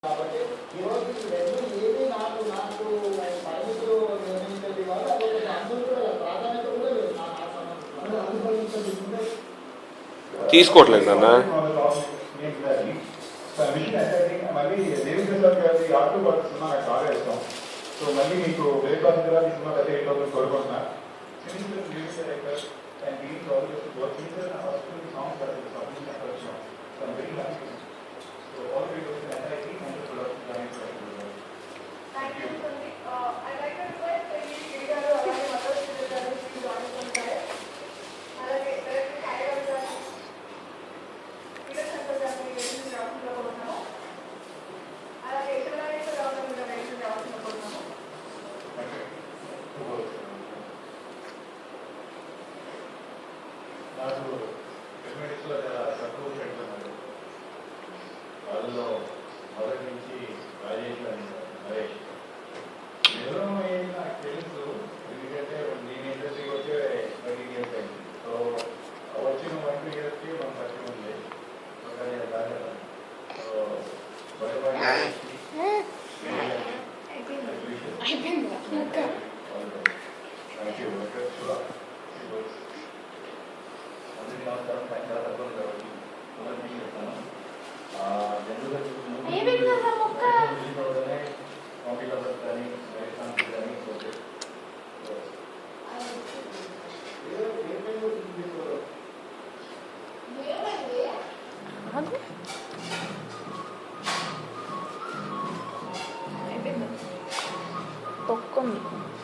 కాబట్టి ఈరోజు రెండు ఏది నాకు నాకు పరిమితులు నిర్ణయించేది వాళ్ళు అదొక అందరూ కూడా ప్రాధాన్యత కూడా లేదు నాకు అనుభవించకుండా తీసుకోవట్లేదు అన్న. మళ్ళీ దేవిప్రసాద్ గారి ఆటో వర్క్ సినిమా నాకు బాగా ఇష్టం. సో మళ్ళీ మీకు బ్రేక్ఫాస్ట్ కూడా ఈ సినిమా అదే ఏంటో కోరుకుంటున్నా. నాకు ఎస్మెటిక్స్లో తక్కువ ఫ్రెండ్స్ ఉన్నారు. వాళ్ళలో మొదటి నుంచి రాజేష్ అని నరేష్ నిజం అయ్యేది నాకు తెలుసు. ఎందుకంటే నేను ఇండస్ట్రీకి వచ్చే 20 years అయింది. సో వచ్చిన 1-2 yearsకి మనం పరిచయం ఉంది. కానీ దాని సో జనరల్గా